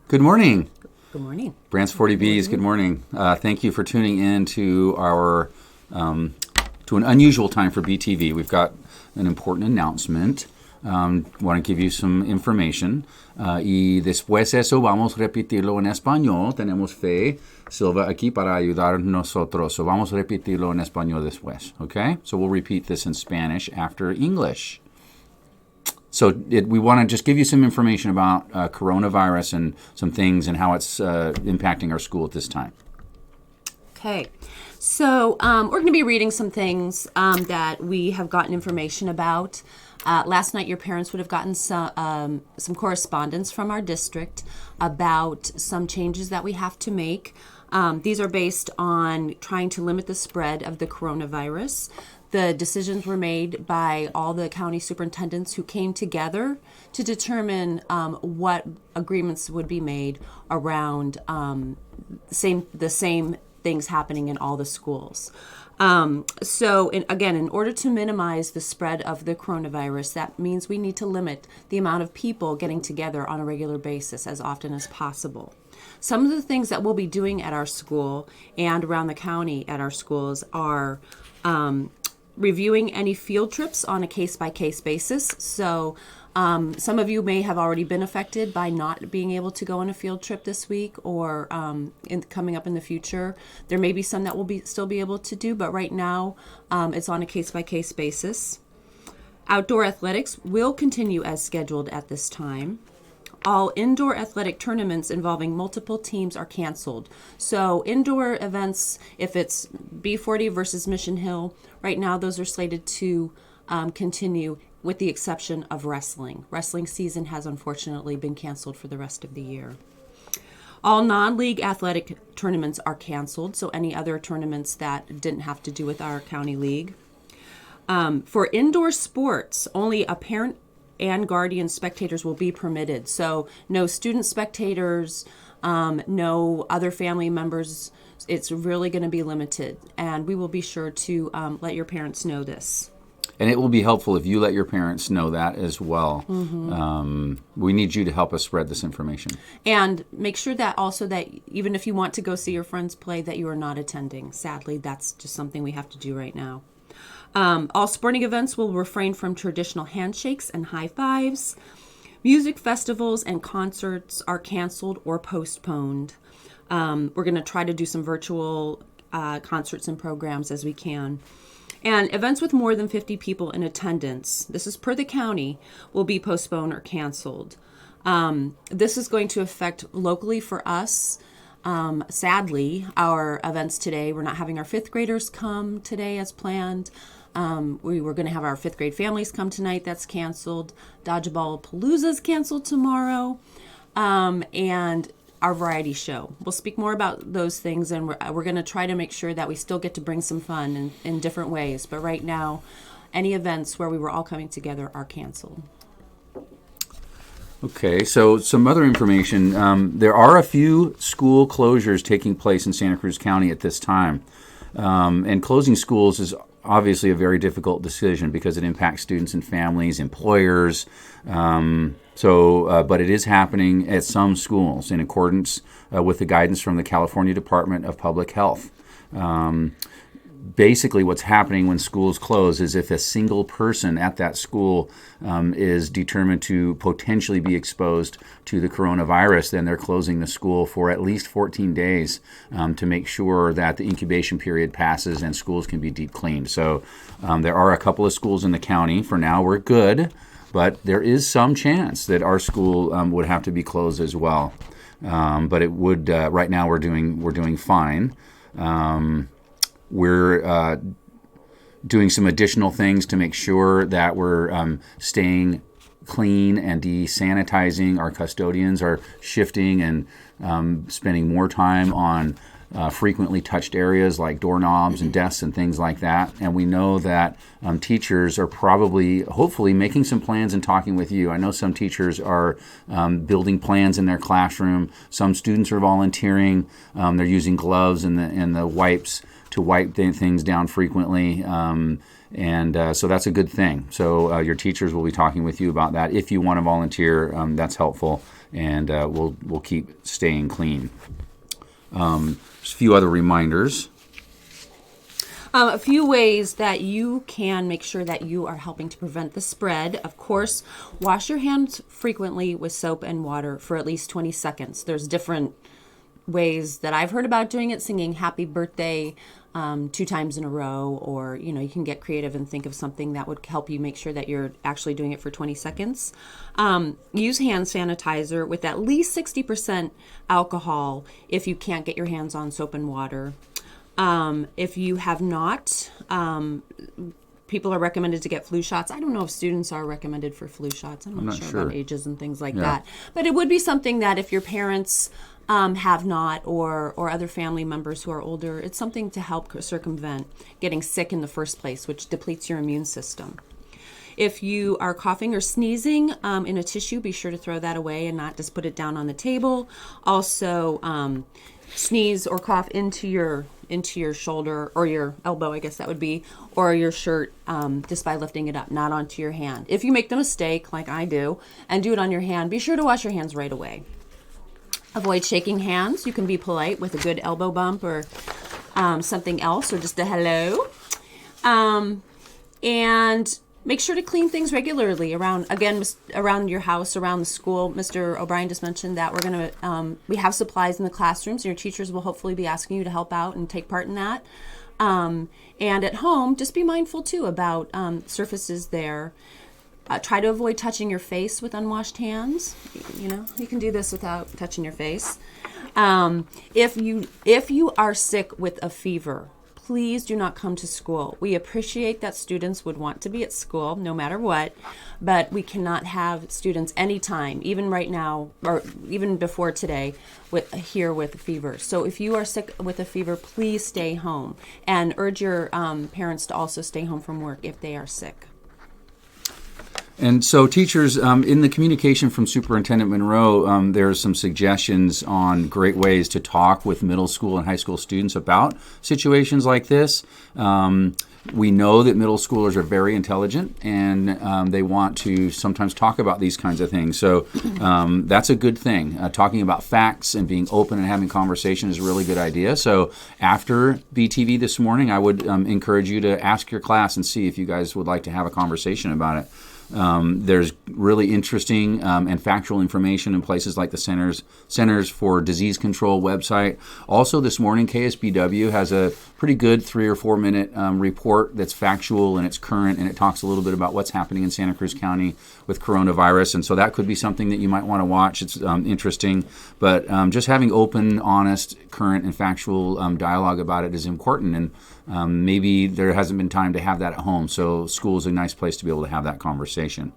Good morning. Good morning. Brant's 40Bs, good morning. Thank you for tuning in to our to an unusual time for BTV. We've got an important announcement. Want to give you some information. Y después eso vamos a repetirlo en español. Tenemos fe, Silva, aquí para ayudar nosotros. So vamos a repetirlo en español después, okay? So we'll repeat this in Spanish after English. So we want to just give you some information about coronavirus and some things and how it's impacting our school at this time. Okay, so we're going to be reading some things that we have gotten information about. Last night, your parents would have gotten some correspondence from our district about some changes that we have to make. These are based on trying to limit the spread of the coronavirus. The decisions were made by all the county superintendents who came together to determine what agreements would be made around the same things happening in all the schools. In order to minimize the spread of the coronavirus, that means we need to limit the amount of people getting together on a regular basis as often as possible. Some of the things that we'll be doing at our school and around the county at our schools are reviewing any field trips on a case-by-case basis. So some of you may have already been affected by not being able to go on a field trip this week or coming up in the future. There may be some that will still be able to do, but right now it's on a case-by-case basis. Outdoor athletics will continue as scheduled at this time. All indoor athletic tournaments involving multiple teams are canceled. So indoor events, if it's B40 versus Mission Hill, right now those are slated to continue with the exception of wrestling. Wrestling season has unfortunately been canceled for the rest of the year. All non-league athletic tournaments are canceled, so any other tournaments that didn't have to do with our county league. For indoor sports, only a parent and guardian spectators will be permitted. So no student spectators, no other family members. It's really going to be limited. And we will be sure to let your parents know this. And it will be helpful if you let your parents know that as well. Mm-hmm. We need you to help us spread this information. And make sure that also that even if you want to go see your friends play, that you are not attending. Sadly, that's just something we have to do right now. All sporting events will refrain from traditional handshakes and high fives. Music festivals and concerts are canceled or postponed. We're going to try to do some virtual concerts and programs as we can. And events with more than 50 people in attendance, this is per the county, will be postponed or canceled. This is going to affect locally for us. Sadly, our events today, we're not having our fifth graders come today as planned. We were going to have our fifth grade families come tonight. That's canceled. Dodgeball Palooza's canceled tomorrow. And our variety show. We'll speak more about those things, and we're going to try to make sure that we still get to bring some fun in different ways. But right now, any events where we were all coming together are canceled. Okay, so some other information. There are a few school closures taking place in Santa Cruz County at this time. And closing schools is obviously a very difficult decision because it impacts students and families, employers. But it is happening at some schools in accordance with the guidance from the California Department of Public Health. Basically, what's happening when schools close is if a single person at that school is determined to potentially be exposed to the coronavirus, then they're closing the school for at least 14 days to make sure that the incubation period passes and schools can be deep cleaned. So there are a couple of schools in the county. For now, we're good, but there is some chance that our school would have to be closed as well. But it would. Right now, we're doing fine. We're doing some additional things to make sure that we're staying clean and desanitizing. Our custodians are shifting and spending more time on frequently touched areas like doorknobs and desks and things like that. And we know that teachers are hopefully making some plans and talking with you. I know some teachers are building plans in their classroom. Some students are volunteering. They're using gloves and the wipes to wipe things down frequently. And so that's a good thing. So your teachers will be talking with you about that. If you want to volunteer, that's helpful, and we'll keep staying clean. Just a few other reminders. A few ways that you can make sure that you are helping to prevent the spread. Of course, wash your hands frequently with soap and water for at least 20 seconds. There's different ways that I've heard about doing it, singing happy birthday 2 times in a row, or you can get creative and think of something that would help you make sure that you're actually doing it for 20 seconds. Use hand sanitizer with at least 60% alcohol if you can't get your hands on soap and water. If you have not, people are recommended to get flu shots. I don't know if students are recommended for flu shots. I'm not sure about ages and things like that. But it would be something that if your parents have not, or other family members who are older, it's something to help circumvent getting sick in the first place, which depletes your immune system. If you are coughing or sneezing in a tissue, be sure to throw that away and not just put it down on the table. Also, sneeze or cough into your shoulder or your elbow, I guess that would be, or your shirt, just by lifting it up, not onto your hand. If you make the mistake, like I do, and do it on your hand, be sure to wash your hands right away. Avoid shaking hands. You can be polite with a good elbow bump or something else, or just a hello. And make sure to clean things regularly around your house, around the school. Mr. O'Brien just mentioned that we have supplies in the classrooms. Your teachers will hopefully be asking you to help out and take part in that. And at home, just be mindful too about surfaces there. Try to avoid touching your face with unwashed hands. You can do this without touching your face. If you are sick with a fever, please do not come to school. We appreciate that students would want to be at school no matter what, but we cannot have students anytime, even right now or even before today, with a fever. So if you are sick with a fever, please stay home, and urge your parents to also stay home from work if they are sick. And so teachers, in the communication from Superintendent Monroe, there's some suggestions on great ways to talk with middle school and high school students about situations like this. We know that middle schoolers are very intelligent, and they want to sometimes talk about these kinds of things. So that's a good thing. Talking about facts and being open and having conversation is a really good idea. So after BTV this morning, I would encourage you to ask your class and see if you guys would like to have a conversation about it. There's really interesting and factual information in places like the Centers for Disease Control website. Also this morning, KSBW has a pretty good 3 or 4 minute report that's factual and it's current, and it talks a little bit about what's happening in Santa Cruz County with coronavirus. And so that could be something that you might want to watch. It's interesting. But just having open, honest, current, and factual dialogue about it is important. And maybe there hasn't been time to have that at home. So school is a nice place to be able to have that conversation.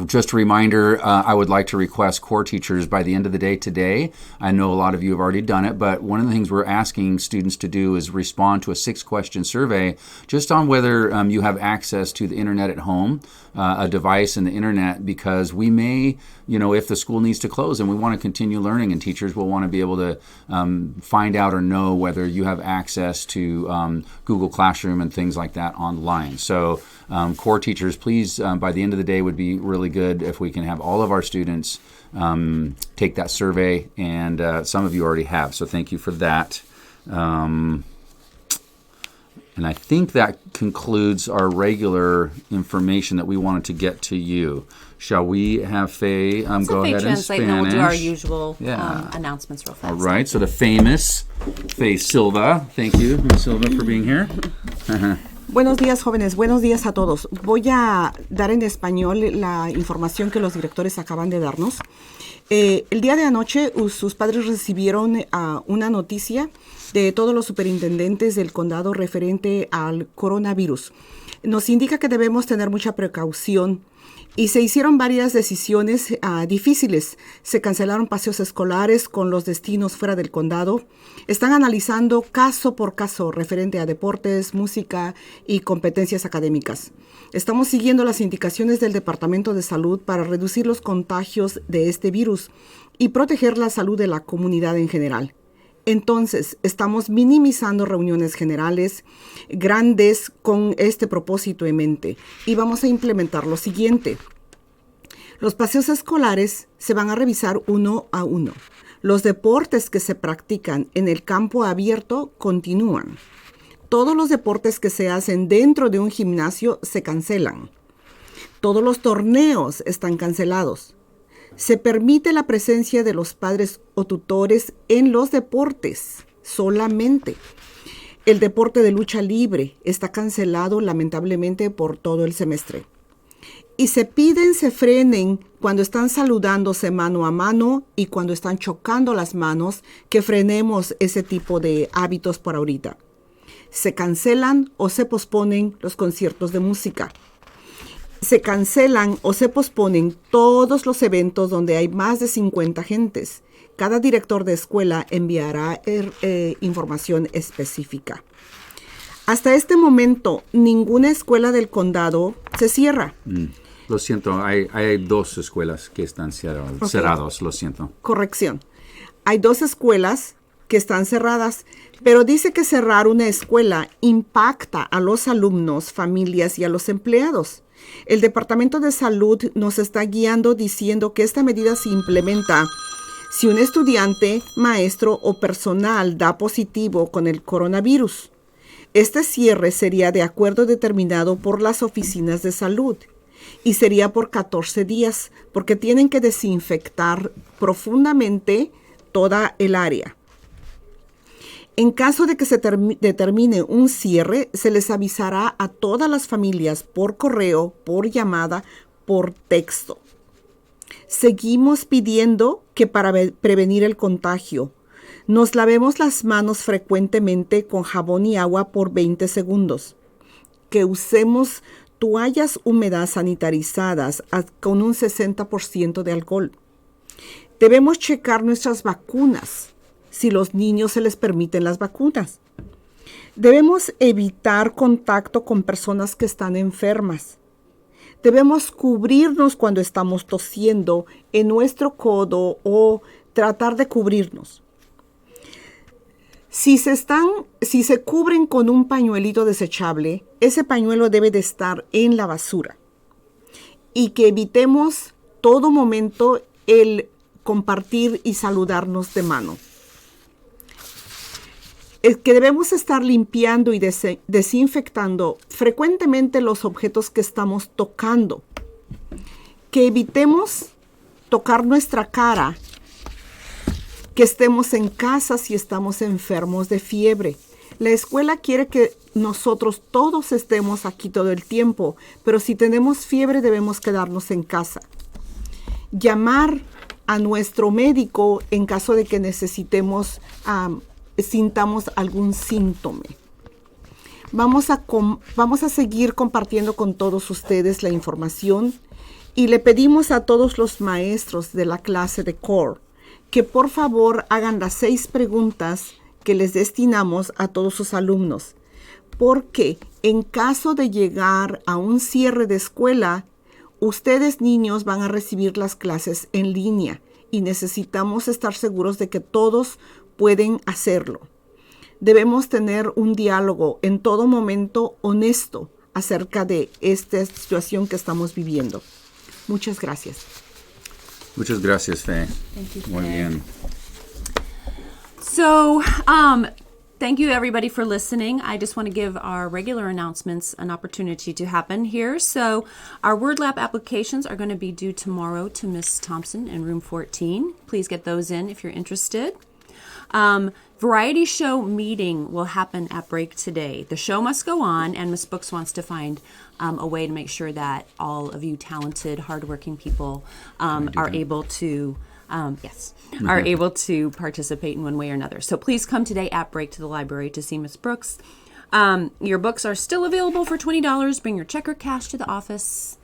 Just a reminder, I would like to request core teachers by the end of the day today. I know a lot of you have already done it, but one of the things we're asking students to do is respond to a 6-question survey just on whether you have access to the internet at home, a device and the internet, because we may, if the school needs to close and we want to continue learning, and teachers will want to be able to find out or know whether you have access to Google Classroom and things like that online. So core teachers, please, by the end of the day would be really good if we can have all of our students take that survey, and some of you already have, so thank you for that. And I think that concludes our regular information that we wanted to get to you. Shall we have Faye go ahead and Spanish? And then we'll do our usual announcements real fast. All right, so the famous Faye Silva. Thank you, Ms. Silva, for being here. Buenos días, jóvenes. Buenos días a todos. Voy a dar en español la información que los directores acaban de darnos. El día de anoche, sus padres recibieron una noticia de todos los superintendentes del condado referente al coronavirus. Nos indica que debemos tener mucha precaución y se hicieron varias decisiones difíciles. Se cancelaron paseos escolares con los destinos fuera del condado. Están analizando caso por caso referente a deportes, música y competencias académicas. Estamos siguiendo las indicaciones del Departamento de Salud para reducir los contagios de este virus y proteger la salud de la comunidad en general. Entonces, estamos minimizando reuniones generales grandes con este propósito en mente y vamos a implementar lo siguiente. Los paseos escolares se van a revisar uno a uno. Los deportes que se practican en el campo abierto continúan. Todos los deportes que se hacen dentro de un gimnasio se cancelan. Todos los torneos están cancelados. Se permite la presencia de los padres o tutores en los deportes solamente. El deporte de lucha libre está cancelado lamentablemente por todo el semestre. Y se frenen cuando están saludándose mano a mano y cuando están chocando las manos, que frenemos ese tipo de hábitos por ahorita. Se cancelan o se posponen los conciertos de música. Se cancelan o se posponen todos los eventos donde hay más de 50 gentes. Cada director de escuela enviará información específica. Hasta este momento, ninguna escuela del condado se cierra. Lo siento, hay 2 escuelas que están cerradas, lo siento. Corrección. Hay 2 escuelas que están cerradas, pero dice que cerrar una escuela impacta a los alumnos, familias y a los empleados. El Departamento de Salud nos está guiando diciendo que esta medida se implementa si un estudiante, maestro o personal da positivo con el coronavirus. Este cierre sería de acuerdo determinado por las oficinas de salud y sería por 14 días porque tienen que desinfectar profundamente toda el área. En caso de que se determine un cierre, se les avisará a todas las familias por correo, por llamada, por texto. Seguimos pidiendo que para prevenir el contagio, nos lavemos las manos frecuentemente con jabón y agua por 20 segundos. Que usemos toallas húmedas sanitarizadas con un 60% de alcohol. Debemos checar nuestras vacunas. Si los niños se les permiten las vacunas. Debemos evitar contacto con personas que están enfermas. Debemos cubrirnos cuando estamos tosiendo en nuestro codo o tratar de cubrirnos. Si se cubren con un pañuelito desechable, ese pañuelo debe de estar en la basura. Y que evitemos todo momento el compartir y saludarnos de mano. Es que debemos estar limpiando y desinfectando frecuentemente los objetos que estamos tocando. Que evitemos tocar nuestra cara. Que estemos en casa si estamos enfermos de fiebre. La escuela quiere que nosotros todos estemos aquí todo el tiempo, pero si tenemos fiebre debemos quedarnos en casa. Llamar a nuestro médico en caso de que sintamos algún síntoma. Vamos a seguir compartiendo con todos ustedes la información y le pedimos a todos los maestros de la clase de core que por favor hagan las 6 preguntas que les destinamos a todos sus alumnos, porque en caso de llegar a un cierre de escuela, ustedes niños van a recibir las clases en línea y necesitamos estar seguros de que todos pueden hacerlo. Debemos tener un diálogo en todo momento honesto acerca de esta situación que estamos viviendo. Muchas gracias. Muchas gracias, Fe. Thank you, Muy Fe. bien. So, thank you everybody for listening. I just want to give our regular announcements an opportunity to happen here. So, our Word Lab applications are going to be due tomorrow to Miss Thompson in room 14. Please get those in if you're interested. Variety show meeting will happen at break today. The show must go on, and Miss Books wants to find a way to make sure that all of you talented, hardworking people are able to are able to participate in one way or another. So please come today at break to the library to see Miss Brooks. Your books are still available for $20. Bring your check or cash to the office.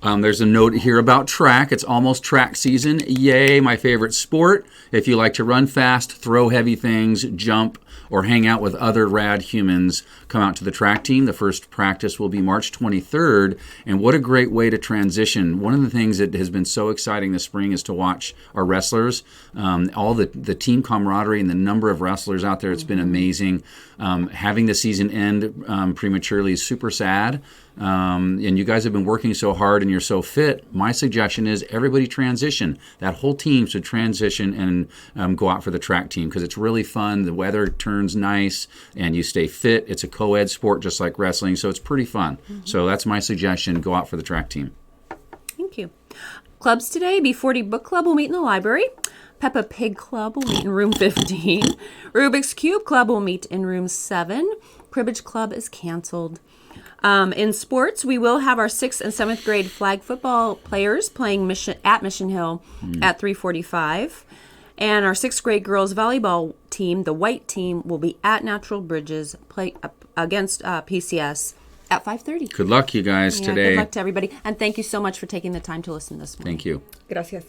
There's a note here about track. It's almost track season. Yay, my favorite sport. If you like to run fast, throw heavy things, jump, or hang out with other rad humans, come out to the track team. The first practice will be March 23rd. And what a great way to transition. One of the things that has been so exciting this spring is to watch our wrestlers, all the team camaraderie and the number of wrestlers out there. It's been amazing. Having the season end prematurely is super sad. And you guys have been working so hard and you're so fit. My suggestion is everybody transition. That whole team should transition and go out for the track team because it's really fun. The weather turns nice and you stay fit. It's a co-ed sport just like wrestling, so it's pretty fun. So that's my suggestion. Go out for the track team. Thank you. Clubs today, B40 Book Club will meet in the library. Peppa Pig Club will meet in room 15. Rubik's Cube Club will meet in room 7. Cribbage Club is canceled. In sports, we will have our 6th and 7th grade flag football players playing at Mission Hill at 3:45. And our 6th grade girls volleyball team, the white team, will be at Natural Bridges play against PCS at 5:30. Good luck, you guys, today. Good luck to everybody. And thank you so much for taking the time to listen this morning. Thank you. Gracias.